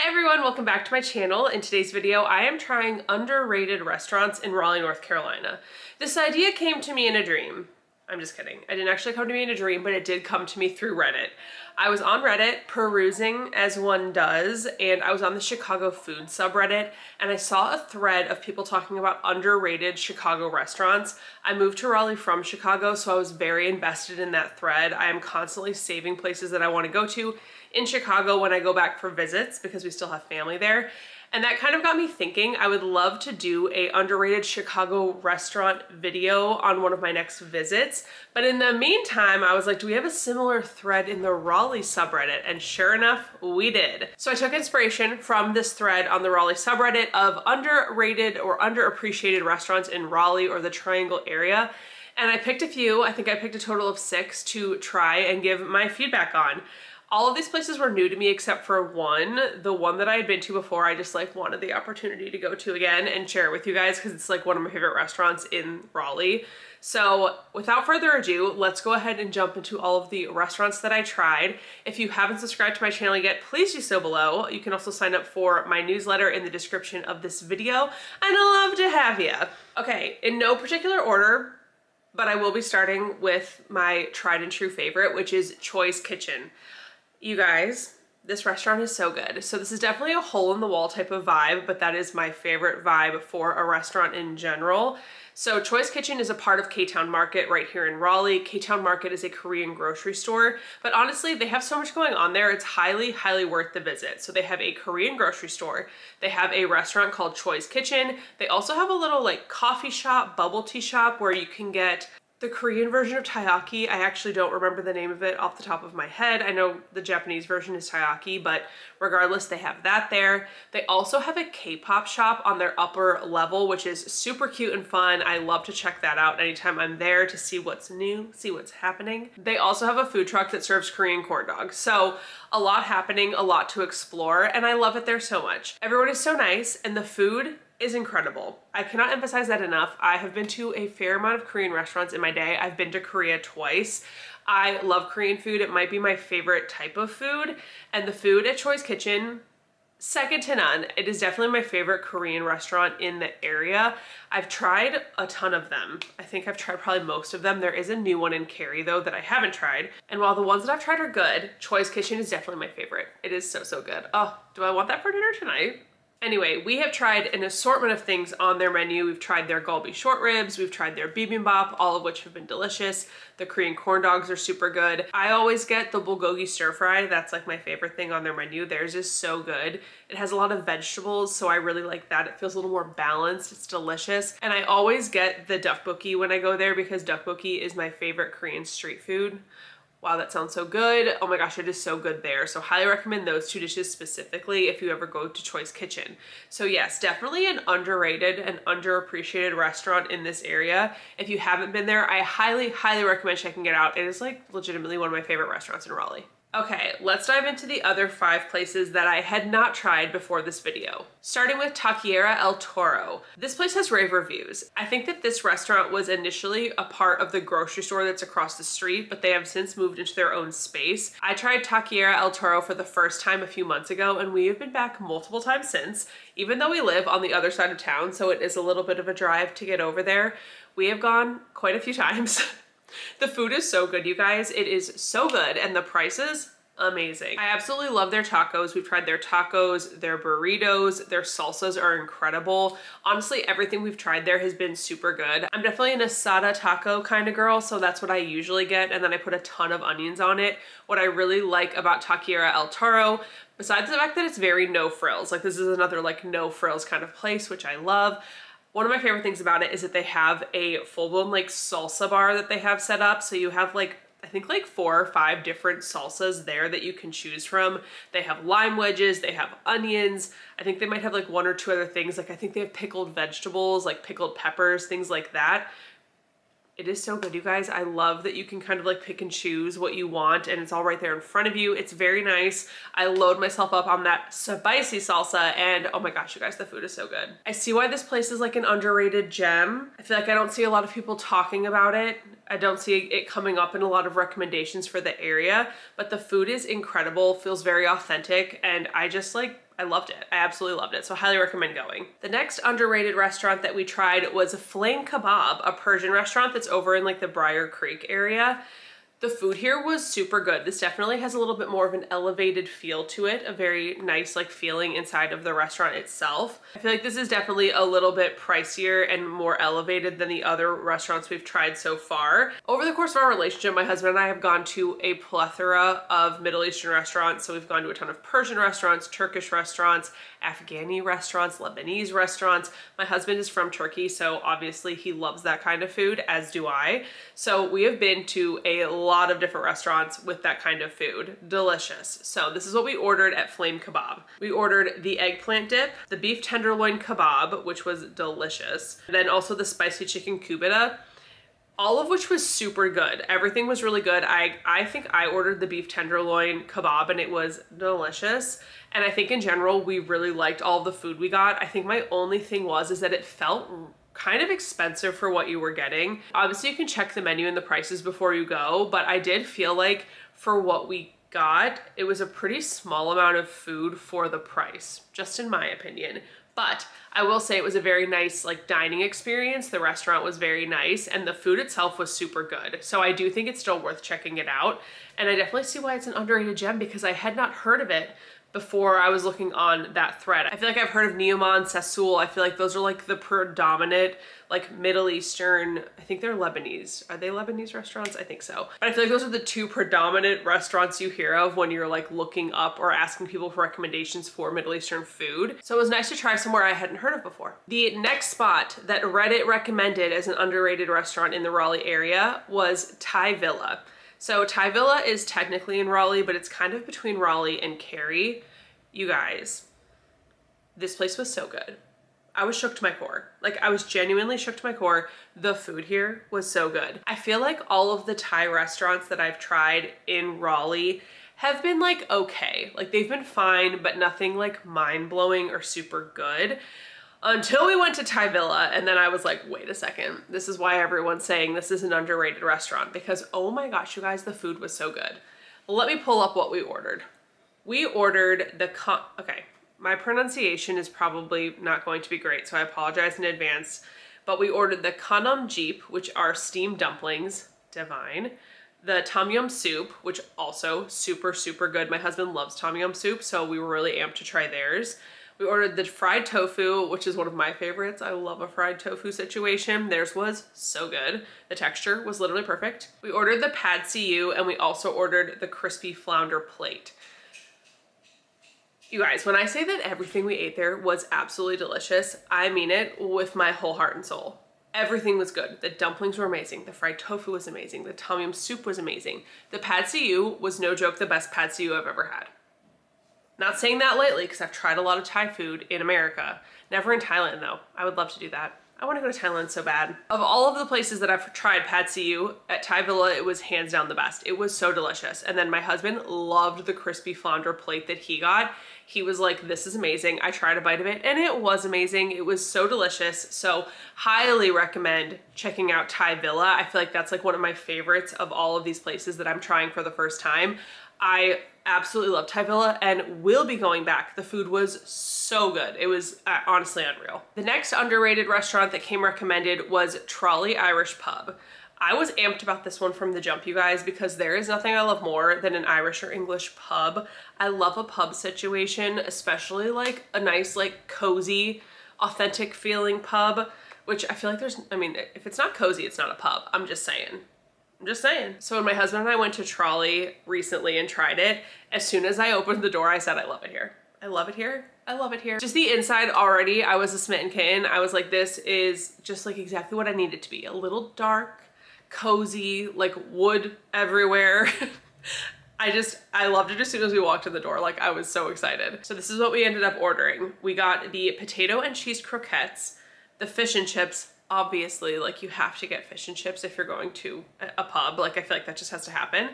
everyone, welcome back to my channel. In today's video, I am trying underrated restaurants in Raleigh, North Carolina. This idea came to me in a dream. I'm just kidding. It didn't actually come to me in a dream, but it did come to me through Reddit. I was on Reddit perusing as one does, and I was on the Chicago food subreddit, and I saw a thread of people talking about underrated Chicago restaurants. I moved to Raleigh from Chicago, so I was very invested in that thread. I am constantly saving places that I want to go to in Chicago when I go back for visits because we still have family there. And that kind of got me thinking I would love to do a underrated Chicago restaurant video on one of my next visits. But in the meantime, I was like, do we have a similar thread in the Raleigh subreddit? And sure enough, we did. So I took inspiration from this thread on the Raleigh subreddit of underrated or underappreciated restaurants in Raleigh or the Triangle area. And I picked a few. I think I picked a total of 6 to try and give my feedback on. All of these places were new to me except for one. The one that I had been to before, I just like wanted the opportunity to go to again and share it with you guys because it's like one of my favorite restaurants in Raleigh. So without further ado, let's go ahead and jump into all of the restaurants that I tried. If you haven't subscribed to my channel yet, please do so below. You can also sign up for my newsletter in the description of this video, and I'd love to have you. Okay, in no particular order, but I will be starting with my tried and true favorite, which is Choi's Kitchen. You guys, this restaurant is so good. So this is definitely a hole in the wall type of vibe, but that is my favorite vibe for a restaurant in general. So Choi's Kitchen is a part of K-Town Market right here in Raleigh. K-Town Market is a Korean grocery store, but honestly, they have so much going on there. It's highly, highly worth the visit. So they have a Korean grocery store. They have a restaurant called Choi's Kitchen. They also have a little like coffee shop, bubble tea shop where you can get the Korean version of taiyaki. I actually don't remember the name of it off the top of my head. I know the Japanese version is taiyaki, but regardless, they have that there. They also have a K-pop shop on their upper level, which is super cute and fun. I love to check that out anytime I'm there to see what's new, see what's happening. They also have a food truck that serves Korean corn dogs. So a lot happening, a lot to explore, and I love it there so much. Everyone is so nice, and the food is incredible. I cannot emphasize that enough. I have been to a fair amount of Korean restaurants in my day. I've been to Korea twice. I love Korean food. It might be my favorite type of food. And the food at Choi's Kitchen, second to none. It is definitely my favorite Korean restaurant in the area. I've tried a ton of them. I think I've tried probably most of them. There is a new one in Cary though that I haven't tried. And while the ones that I've tried are good, Choi's Kitchen is definitely my favorite. It is so, so good. Oh, do I want that for dinner tonight? Anyway, we have tried an assortment of things on their menu. We've tried their galbi short ribs, we've tried their bibimbap, all of which have been delicious. The Korean corn dogs are super good. I always get the bulgogi stir fry. That's like my favorite thing on their menu. Theirs is so good. It has a lot of vegetables, so I really like that. It feels a little more balanced. It's delicious. And I always get the tteokbokki when I go there because tteokbokki is my favorite Korean street food. Wow, that sounds so good. Oh my gosh, it is so good there. So highly recommend those 2 dishes specifically if you ever go to Choi's Kitchen. So yes, definitely an underrated and underappreciated restaurant in this area. If you haven't been there, I highly, highly recommend checking it out. It is like legitimately one of my favorite restaurants in Raleigh. Okay, let's dive into the other 5 places that I had not tried before this video. Starting with Taqueria El Toro. This place has rave reviews. I think that this restaurant was initially a part of the grocery store that's across the street, but they have since moved into their own space. I tried Taqueria El Toro for the first time a few months ago, and we have been back multiple times since. Even though we live on the other side of town, so it is a little bit of a drive to get over there, we have gone quite a few times. The food is so good, you guys. It is so good, and the prices, amazing. I absolutely love their tacos. We've tried their tacos, their burritos, their salsas are incredible. Honestly, everything we've tried there has been super good. I'm definitely an asada taco kind of girl, so that's what I usually get, and then I put a ton of onions on it. What I really like about Taqueria El Toro, besides the fact that it's very no frills, like this is another like no frills kind of place, which I love. One of my favorite things about it is that they have a full-blown like salsa bar that they have set up. So you have like, I think like 4 or 5 different salsas there that you can choose from. They have lime wedges, they have onions. I think they might have like 1 or 2 other things. Like I think they have pickled vegetables, like pickled peppers, things like that. It is so good, you guys. I love that you can kind of like pick and choose what you want and it's all right there in front of you. It's very nice. I load myself up on that spicy salsa and oh my gosh, you guys, the food is so good. I see why this place is like an underrated gem. I feel like I don't see a lot of people talking about it. I don't see it coming up in a lot of recommendations for the area, but the food is incredible, feels very authentic, and I loved it. I absolutely loved it, so highly recommend going. The next underrated restaurant that we tried was Flame Kebab, a Persian restaurant that's over in like the Briar Creek area. The food here was super good. This definitely has a little bit more of an elevated feel to it, a very nice like feeling inside of the restaurant itself. I feel like this is definitely a little bit pricier and more elevated than the other restaurants we've tried so far. Over the course of our relationship, my husband and I have gone to a plethora of Middle Eastern restaurants. So we've gone to a ton of Persian restaurants, Turkish restaurants, Afghani restaurants, Lebanese restaurants. My husband is from Turkey, so obviously he loves that kind of food, as do I. So we have been to a lot of different restaurants with that kind of food. Delicious. So this is what we ordered at Flame Kebab. We ordered the eggplant dip, the beef tenderloin kebab, which was delicious, and then also the spicy chicken kubita, all of which was super good. Everything was really good. I think I ordered the beef tenderloin kebab and it was delicious. And I think in general, we really liked all of the food we got. I think my only thing is that it felt kind of expensive for what you were getting. Obviously you can check the menu and the prices before you go, but I did feel like for what we got, it was a pretty small amount of food for the price, just in my opinion. But I will say it was a very nice like dining experience. The restaurant was very nice and the food itself was super good. So I do think it's still worth checking it out. And I definitely see why it's an underrated gem because I had not heard of it before I was looking on that thread. I feel like I've heard of Neoman, Sassoul. I feel like those are like the predominant like Middle Eastern, I think they're Lebanese. Are they Lebanese restaurants? I think so. But I feel like those are the two predominant restaurants you hear of when you're like looking up or asking people for recommendations for Middle Eastern food. So it was nice to try somewhere I hadn't heard of before. The next spot that Reddit recommended as an underrated restaurant in the Raleigh area was Thai Villa. So Thai Villa is technically in Raleigh, but it's kind of between Raleigh and Cary. You guys, this place was so good. I was shook to my core. Like I was genuinely shook to my core. The food here was so good. I feel like all of the Thai restaurants that I've tried in Raleigh have been like okay. Like they've been fine, but nothing like mind-blowing or super good. Until we went to Thai Villa and then I was like, wait a second, this is why everyone's saying this is an underrated restaurant because oh my gosh, you guys, the food was so good. Let me pull up what we ordered. We ordered the, okay, my pronunciation is probably not going to be great, so I apologize in advance, but we ordered the Kanam Jeep, which are steamed dumplings, divine. The tom yum soup, which also super, super good. My husband loves tom yum soup, so we were really amped to try theirs. We ordered the fried tofu, which is one of my favorites. I love a fried tofu situation. Theirs was so good. The texture was literally perfect. We ordered the pad see ew, and we also ordered the crispy flounder plate. You guys, when I say that everything we ate there was absolutely delicious, I mean it with my whole heart and soul. Everything was good. The dumplings were amazing. The fried tofu was amazing. The tom yum soup was amazing. The pad see ew was no joke the best pad see ew I've ever had. Not saying that lightly because I've tried a lot of Thai food in America. Never in Thailand though. I would love to do that. I want to go to Thailand so bad. Of all of the places that I've tried pad see ew, at Thai Villa it was hands down the best. It was so delicious. And then my husband loved the crispy flounder plate that he got. He was like, this is amazing. I tried a bite of it and it was amazing. It was so delicious. So highly recommend checking out Thai Villa. I feel like that's like one of my favorites of all of these places that I'm trying for the first time. I absolutely love Thai Villa and will be going back. The food was so good. It was honestly unreal. The next underrated restaurant that came recommended was Raleigh Irish Pub. I was amped about this one from the jump, you guys, because there is nothing I love more than an Irish or English pub. I love a pub situation, especially like a nice, like cozy, authentic feeling pub, which I feel like I mean, if it's not cozy, it's not a pub. I'm just saying. So when my husband and I went to Raleigh recently and tried it, as soon as I opened the door, I said, I love it here. I love it here. I love it here. Just the inside already, I was a smitten kitten. I was like, this is just like exactly what I need it to be. A little dark, cozy, like wood everywhere. I loved it as soon as we walked in the door. Like I was so excited. So this is what we ended up ordering. We got the potato and cheese croquettes, the fish and chips. Obviously, like you have to get fish and chips if you're going to a pub. Like I feel like that just has to happen.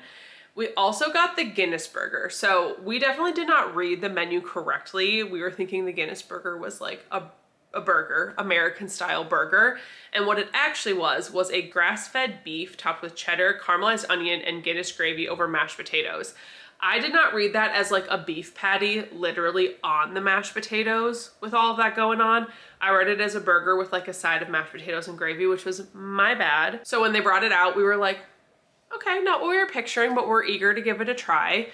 We also got the Guinness burger. So we definitely did not read the menu correctly. We were thinking the Guinness burger was like a a burger, American style burger. And what it actually was a grass-fed beef topped with cheddar, caramelized onion, and Guinness gravy over mashed potatoes. I did not read that as like a beef patty literally on the mashed potatoes with all of that going on. I read it as a burger with like a side of mashed potatoes and gravy, which was my bad. So when they brought it out, we were like, okay, not what we were picturing, but we're eager to give it a try.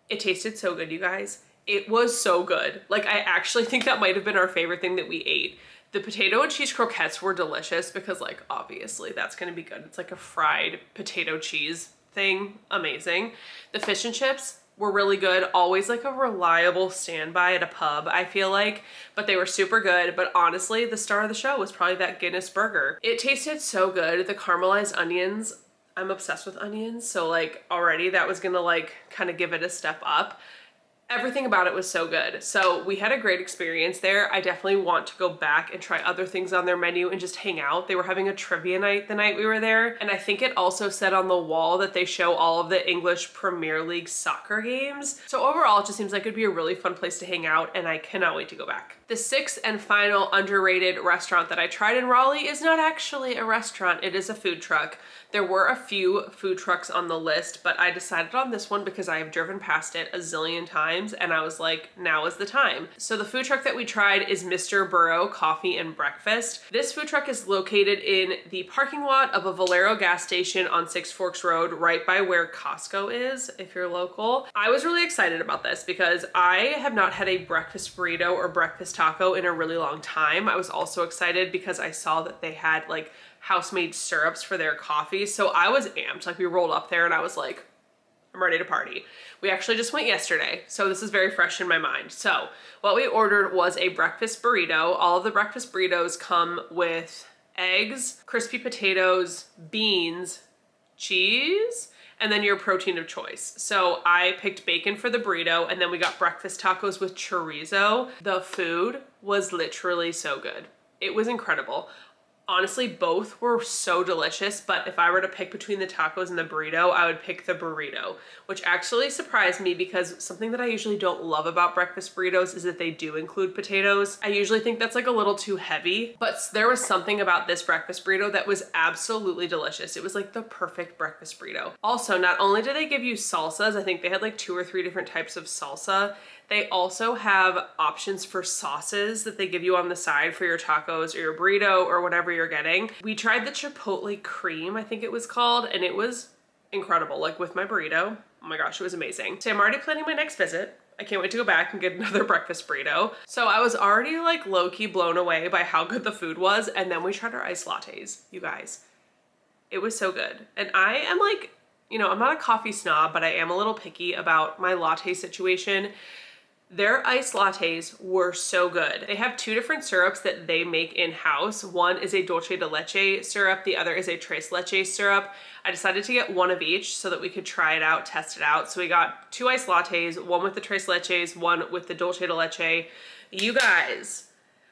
It tasted so good, you guys. It was so good. Like, I actually think that might have been our favorite thing that we ate. The potato and cheese croquettes were delicious because, like, obviously that's gonna be good. It's like a fried potato cheese thing. Amazing. The fish and chips were really good. Always like a reliable standby at a pub, I feel like, but they were super good. But honestly, the star of the show was probably that Guinness burger. It tasted so good. The caramelized onions, I'm obsessed with onions, so like already that was gonna like kind of give it a step up. Everything about it was so good. So we had a great experience there. I definitely want to go back and try other things on their menu and just hang out. They were having a trivia night the night we were there. And I think it also said on the wall that they show all of the English Premier League soccer games. So overall, it just seems like it'd be a really fun place to hang out, and I cannot wait to go back. The sixth and final underrated restaurant that I tried in Raleigh is not actually a restaurant, it is a food truck. There were a few food trucks on the list, but I decided on this one because I have driven past it a zillion times and I was like, now is the time. So the food truck that we tried is Mr. Burrow Coffee and Breakfast. This food truck is located in the parking lot of a Valero gas station on Six Forks Road, right by where Costco is, if you're local. I was really excited about this because I have not had a breakfast burrito or breakfast taco in a really long time. I was also excited because I saw that they had like house-made syrups for their coffee. So I was amped. Like, we rolled up there and I was like, I'm ready to party. We actually just went yesterday, so this is very fresh in my mind. So what we ordered was a breakfast burrito. All of the breakfast burritos come with eggs, crispy potatoes, beans, cheese, and then your protein of choice. So I picked bacon for the burrito, and then we got breakfast tacos with chorizo. The food was literally so good. It was incredible. Honestly, both were so delicious, but if I were to pick between the tacos and the burrito, I would pick the burrito, which actually surprised me because something that I usually don't love about breakfast burritos is that they do include potatoes. I usually think that's like a little too heavy, but there was something about this breakfast burrito that was absolutely delicious. It was like the perfect breakfast burrito. Also, not only do they give you salsas, I think they had like 2 or 3 different types of salsa, they also have options for sauces that they give you on the side for your tacos or your burrito or whatever you're getting. We tried the Chipotle cream, I think it was called, and it was incredible. Like with my burrito, oh my gosh, it was amazing. So I'm already planning my next visit. I can't wait to go back and get another breakfast burrito. So I was already like low-key blown away by how good the food was, and then we tried our iced lattes, you guys. It was so good. And I am like, you know, I'm not a coffee snob, but I am a little picky about my latte situation. Their iced lattes were so good. They have 2 different syrups that they make in-house. One is a dulce de leche syrup, the other is a tres leche syrup. I decided to get one of each so that we could try it out, test it out. So we got 2 iced lattes, one with the tres leches, one with the dulce de leche. You guys,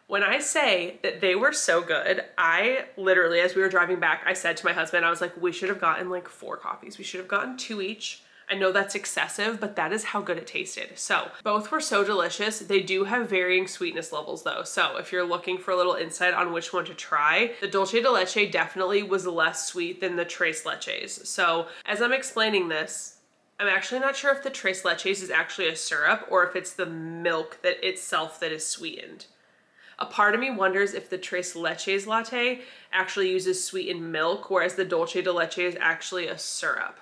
when I say that they were so good, I literally, as we were driving back, I said to my husband, I was like, we should have gotten like 4 coffees. We should have gotten 2 each. I know that's excessive, but that is how good it tasted. So both were so delicious. They do have varying sweetness levels though. So if you're looking for a little insight on which one to try, the dulce de leche definitely was less sweet than the tres leches. So as I'm explaining this, I'm actually not sure if the tres leches is actually a syrup or if it's the milk that itself that is sweetened. A part of me wonders if the tres leches latte actually uses sweetened milk, whereas the dulce de leche is actually a syrup.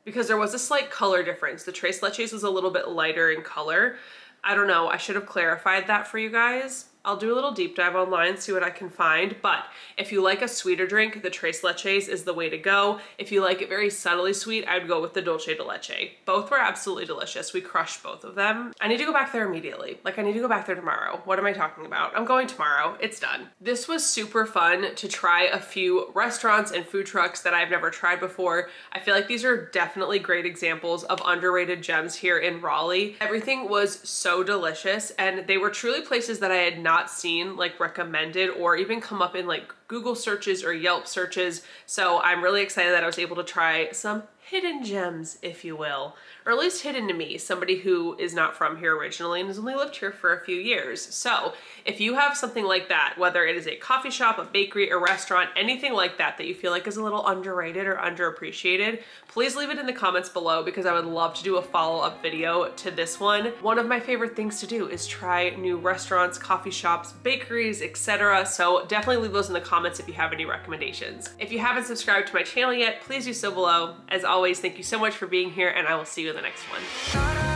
Because there was a slight color difference. The tres leches was a little bit lighter in color. I don't know, I should have clarified that for you guys. I'll do a little deep dive online, see what I can find, but if you like a sweeter drink, the tres leches is the way to go. If you like it very subtly sweet, I'd go with the dulce de leche. Both were absolutely delicious. We crushed both of them. I need to go back there immediately. Like, I need to go back there tomorrow. What am I talking about? I'm going tomorrow. It's done. This was super fun to try a few restaurants and food trucks that I've never tried before. I feel like these are definitely great examples of underrated gems here in Raleigh. Everything was so delicious, and they were truly places that I had not seen like recommended or even come up in like Google searches or Yelp searches. So I'm really excited that I was able to try some hidden gems, if you will, or at least hidden to me, somebody who is not from here originally and has only lived here for a few years. So if you have something like that, whether it is a coffee shop, a bakery, a restaurant, anything like that that you feel like is a little underrated or underappreciated, please leave it in the comments below because I would love to do a follow-up video to this one. One of my favorite things to do is try new restaurants, coffee shops, bakeries, etc. So definitely leave those in the comments if you have any recommendations. If you haven't subscribed to my channel yet, please do so below. As always, thank you so much for being here, and I will see you in the next one.